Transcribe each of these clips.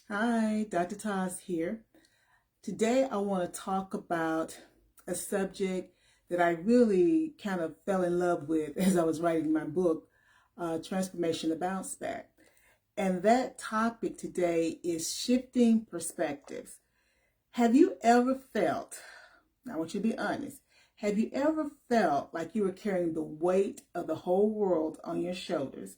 Hi, Dr. Taz here. Today I want to talk about a subject that I really kind of fell in love with as I was writing my book, Transformation to Bounce Back. And that topic today is shifting perspectives. Have you ever felt, I want you to be honest, have you ever felt like you were carrying the weight of the whole world on your shoulders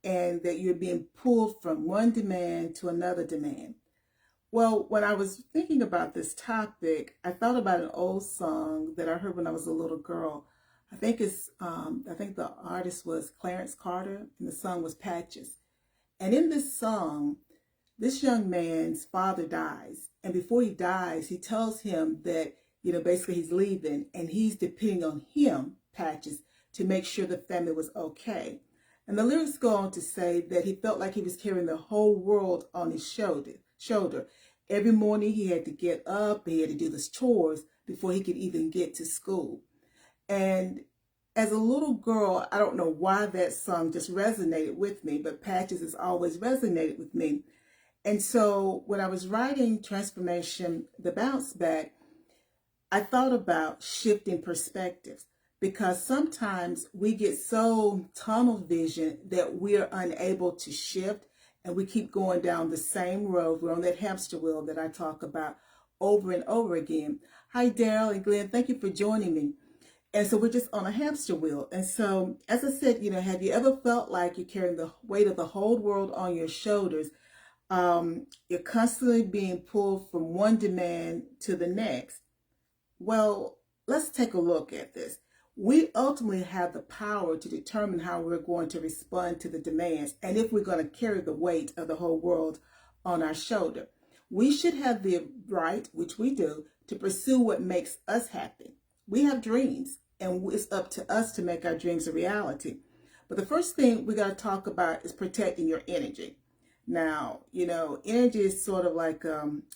and that you're being pulled from one demand to another demand? Well, when I was thinking about this topic, I thought about an old song that I heard when I was a little girl. I think the artist was Clarence Carter, and the song was Patches. And in this song, this young man's father dies, and before he dies, he tells him that basically he's leaving, and he's depending on him, Patches, to make sure the family was okay. And the lyrics go on to say that he felt like he was carrying the whole world on his shoulder. Every morning he had to get up, he had to do his chores before he could even get to school. And as a little girl, I don't know why that song just resonated with me, but Patches has always resonated with me. And so when I was writing Transformation, the Bounce Back, I thought about shifting perspectives because sometimes we get so tunnel vision that we are unable to shift and we keep going down the same road. We're on that hamster wheel that I talk about over and over again. Hi, Daryl and Glenn. Thank you for joining me. And so we're just on a hamster wheel. And so, as I said, have you ever felt like you're carrying the weight of the whole world on your shoulders? You're constantly being pulled from one demand to the next. Well, let's take a look at this. We ultimately have the power to determine how we're going to respond to the demands and if we're going to carry the weight of the whole world on our shoulder. We should have the right, which we do, to pursue what makes us happy. We have dreams, and it's up to us to make our dreams a reality. But the first thing we got to talk about is protecting your energy. Now, energy is sort of like,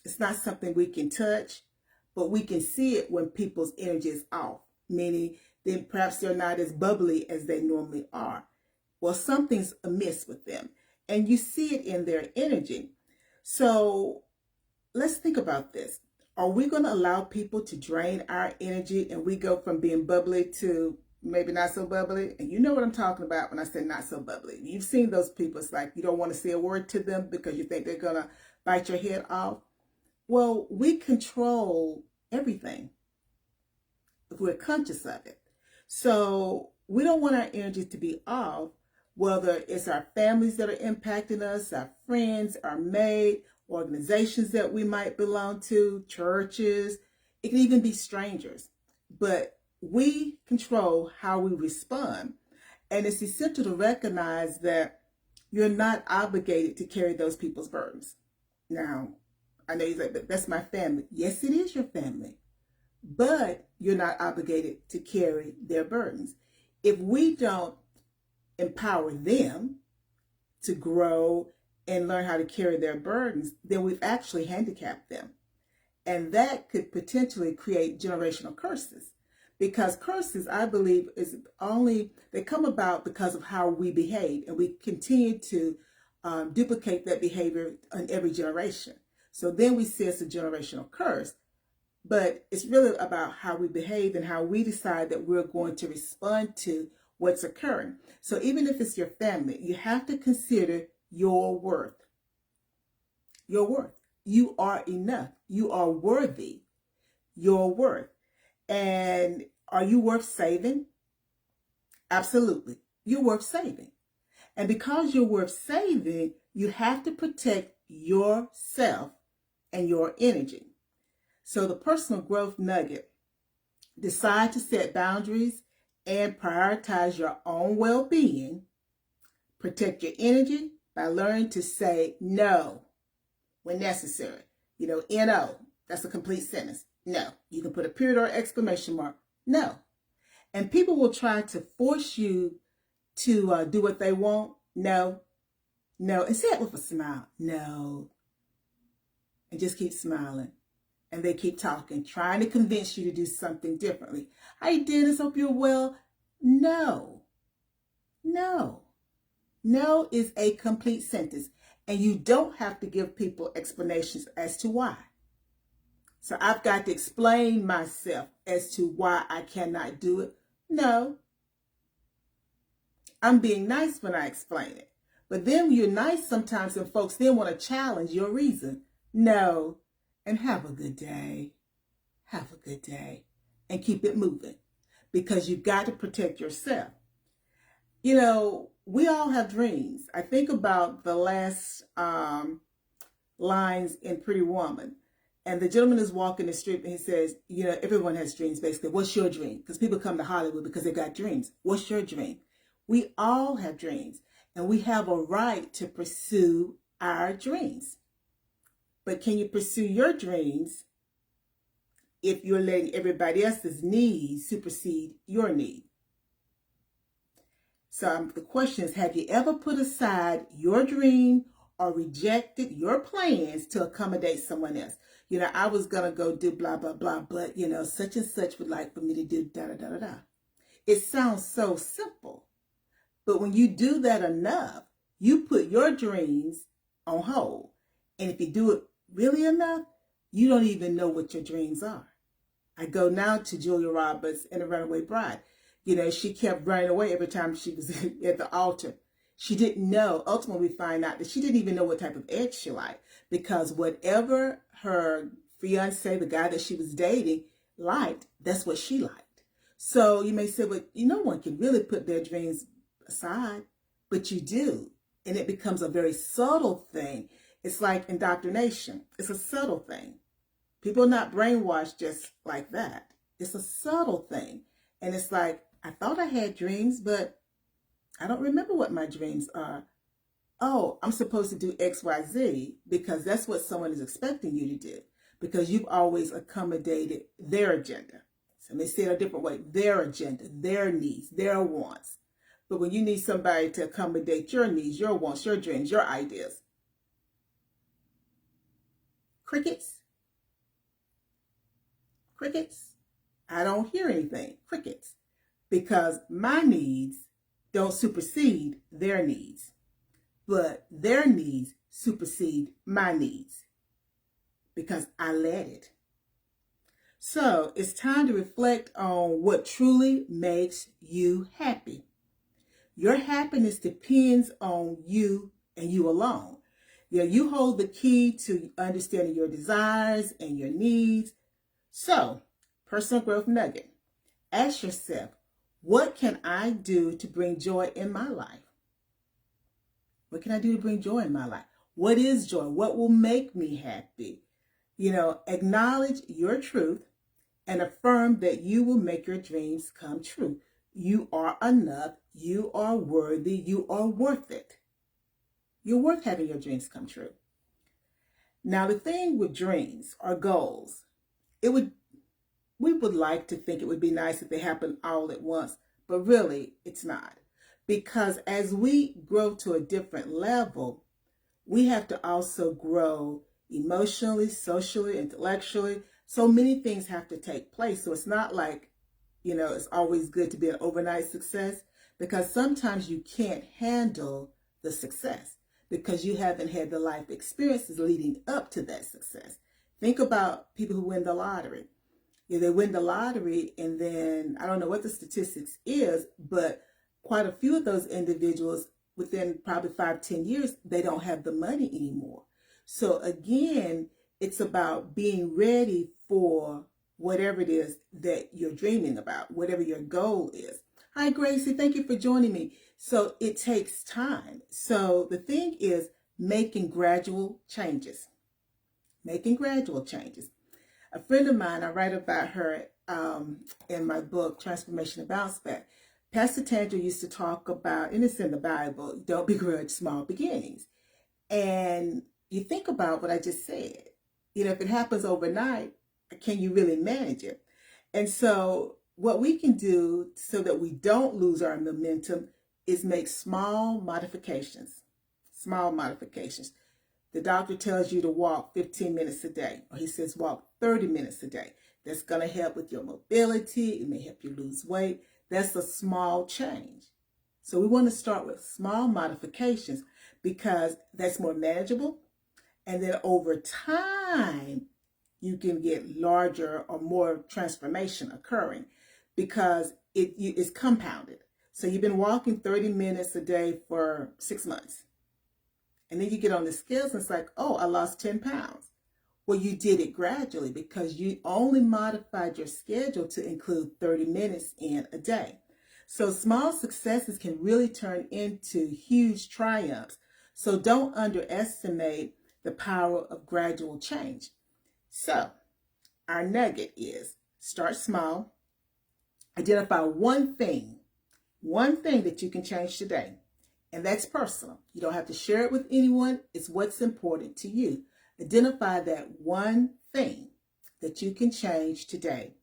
it's not something we can touch, but we can see it when people's energy is off, meaning then perhaps they're not as bubbly as they normally are. Well, something's amiss with them, and you see it in their energy. So let's think about this. Are we going to allow people to drain our energy and we go from being bubbly to maybe not so bubbly? And you know what I'm talking about when I say not so bubbly. You've seen those people. It's like you don't want to say a word to them because you think they're going to bite your head off. Well, we control everything if we're conscious of it. So we don't want our energy to be off, whether it's our families that are impacting us, our friends, our maid, organizations that we might belong to, churches. It can even be strangers. But we control how we respond. And it's essential to recognize that you're not obligated to carry those people's burdens. Now, I know you say, but that's my family. Yes, it is your family. But you're not obligated to carry their burdens. If we don't empower them to grow and learn how to carry their burdens, then we've actually handicapped them. And that could potentially create generational curses. Because curses, I believe, they come about because of how we behave. And we continue to duplicate that behavior in every generation. So then we say it's a generational curse. But it's really about how we behave and how we decide that we're going to respond to what's occurring. So even if it's your family, you have to consider your worth. Your worth. You are enough. You are worthy. Your worth. And are you worth saving? Absolutely. You're worth saving. And because you're worth saving, you have to protect yourself and your energy. So the personal growth nugget, decide to set boundaries and prioritize your own well-being. Protect your energy by learning to say no when necessary. No, that's a complete sentence. No. You can put a period or exclamation mark. No. And people will try to force you to do what they want. No. No. And say it with a smile. No. And just keep smiling. And they keep talking, trying to convince you to do something differently. Hi, Dennis, hope you're well. No. No. No is a complete sentence. And you don't have to give people explanations as to why. So I've got to explain myself as to why I cannot do it. No. I'm being nice when I explain it. But then you're nice sometimes and folks then want to challenge your reason. No. And have a good day. Have a good day. And keep it moving. Because you've got to protect yourself. You know, we all have dreams. I think about the last lines in Pretty Woman. And the gentleman is walking the street and he says, you know, everyone has dreams basically. What's your dream? Because people come to Hollywood because they got dreams. What's your dream? We all have dreams. And we have a right to pursue our dreams. But can you pursue your dreams if you're letting everybody else's needs supersede your need? So the question is, have you ever put aside your dream or rejected your plans to accommodate someone else? You know, I was going to go do blah, blah, blah, but, you know, such and such would like for me to do da, da, da, da, da. It sounds so simple. But when you do that enough, you put your dreams on hold. And if you do it really enough, you don't even know what your dreams are. I go now to Julia Roberts in A Runaway Bride. You know, she kept running away every time she was at the altar. She didn't know. Ultimately, we find out that she didn't even know what type of egg she liked. Because whatever her fiance, the guy that she was dating, liked, that's what she liked. So you may say, well, no one can really put their dreams aside, but you do. And it becomes a very subtle thing. It's like indoctrination. It's a subtle thing. People are not brainwashed just like that. It's a subtle thing. And it's like, I thought I had dreams, but I don't remember what my dreams are. Oh, I'm supposed to do X, Y, Z because that's what someone is expecting you to do because you've always accommodated their agenda. So let me say it a different way. Their agenda, their needs, their wants. But when you need somebody to accommodate your needs, your wants, your dreams, your ideas, crickets. Crickets. I don't hear anything. Crickets. Because my needs don't supersede their needs. But their needs supersede my needs. Because I let it. So it's time to reflect on what truly makes you happy. Your happiness depends on you and you alone. Yeah, you hold the key to understanding your desires and your needs. So, personal growth nugget. Ask yourself, what can I do to bring joy in my life? What can I do to bring joy in my life? What is joy? What will make me happy? You know, acknowledge your truth and affirm that you will make your dreams come true. You are enough. You are worthy. You are worth it. You're worth having your dreams come true. Now, the thing with dreams or goals, we would like to think it would be nice if they happen all at once, but really it's not. Because as we grow to a different level, we have to also grow emotionally, socially, intellectually. So many things have to take place. So it's not like, you know, it's always good to be an overnight success because sometimes you can't handle the success because you haven't had the life experiences leading up to that success. Think about people who win the lottery. Yeah, they win the lottery and then, I don't know what the statistics is, but quite a few of those individuals within probably 5-10 years, they don't have the money anymore. So again, it's about being ready for whatever it is that you're dreaming about, whatever your goal is. Hi, Gracie. Thank you for joining me. So it takes time. So the thing is making gradual changes. Making gradual changes. A friend of mine, I write about her in my book, Transformation and Bounce Back. Pastor Tandra used to talk about, and it's in the Bible, don't begrudge small beginnings. And you think about what I just said. You know, if it happens overnight, can you really manage it? And so what we can do so that we don't lose our momentum is make small modifications. Small modifications. The doctor tells you to walk 15 minutes a day, or he says walk 30 minutes a day. That's going to help with your mobility. It may help you lose weight. That's a small change. So we want to start with small modifications because that's more manageable. And then over time, you can get larger or more transformation occurring because it's compounded. So you've been walking 30 minutes a day for 6 months. And then you get on the scales and it's like, oh, I lost 10 pounds. Well, you did it gradually because you only modified your schedule to include 30 minutes in a day. So small successes can really turn into huge triumphs. So don't underestimate the power of gradual change. So our nugget is start small, identify one thing that you can change today. And that's personal. You don't have to share it with anyone. It's what's important to you. Identify that one thing that you can change today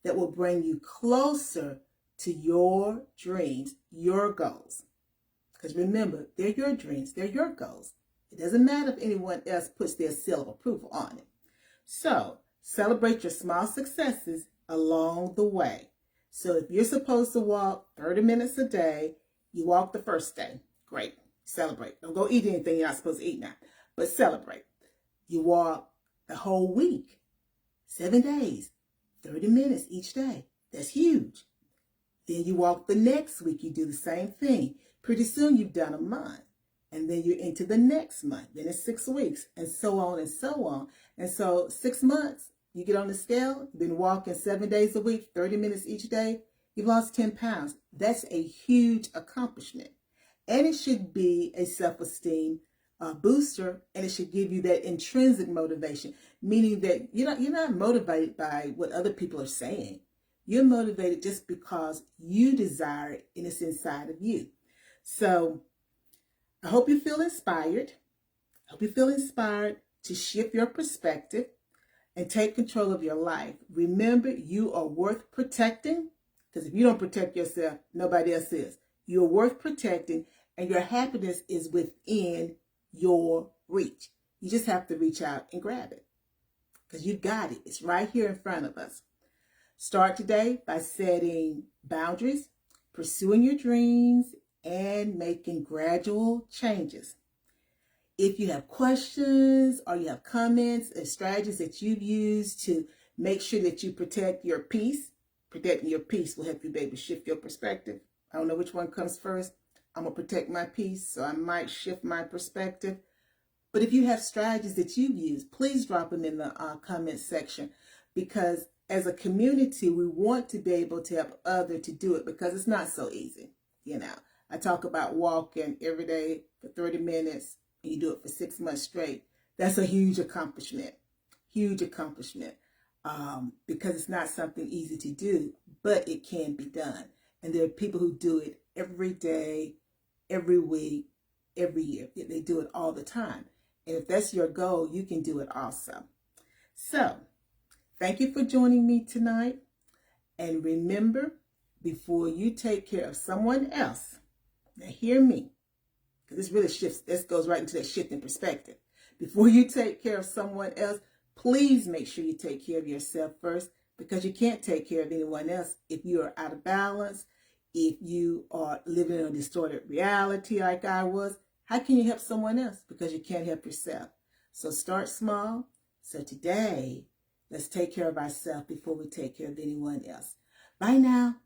that will bring you closer to your dreams, your goals. Because remember, they're your dreams, they're your goals. It doesn't matter if anyone else puts their seal of approval on it. So celebrate your small successes along the way. So if you're supposed to walk 30 minutes a day, you walk the first day. Great. Celebrate. Don't go eat anything you're not supposed to eat now, but celebrate. You walk the whole week, 7 days, 30 minutes each day. That's huge. Then you walk the next week. You do the same thing. Pretty soon you've done a month. And then you're into the next month. Then it's 6 weeks and so on and so on. And so 6 months, you get on the scale, you've been walking 7 days a week, 30 minutes each day. You've lost 10 pounds. That's a huge accomplishment. And it should be a self-esteem booster, and it should give you that intrinsic motivation, meaning that you're not motivated by what other people are saying. You're motivated just because you desire it and it's inside of you. So I hope you feel inspired. I hope you feel inspired to shift your perspective and take control of your life. Remember, you are worth protecting, because if you don't protect yourself, nobody else is. You're worth protecting, and your happiness is within your reach. You just have to reach out and grab it because you got it. It's right here in front of us. Start today by setting boundaries, pursuing your dreams, and making gradual changes. If you have questions or you have comments and strategies that you've used to make sure that you protect your peace, protecting your peace will help you be able to shift your perspective. I don't know which one comes first. I'm going to protect my peace, so I might shift my perspective. But if you have strategies that you've used, please drop them in the comment section, because as a community, we want to be able to help others to do it because it's not so easy. I talk about walking every day for 30 minutes and you do it for 6 months straight. That's a huge accomplishment, because it's not something easy to do, but it can be done. And there are people who do it every day, every week, every year. They do it all the time. And if that's your goal, you can do it also. So, thank you for joining me tonight. And remember, before you take care of someone else, now hear me, because this really shifts, this goes right into that shift in perspective. Before you take care of someone else, please make sure you take care of yourself first, because you can't take care of anyone else if you are out of balance, if you are living in a distorted reality like I was. How can you help someone else? Because you can't help yourself. So start small. So today, let's take care of ourselves before we take care of anyone else. Bye now.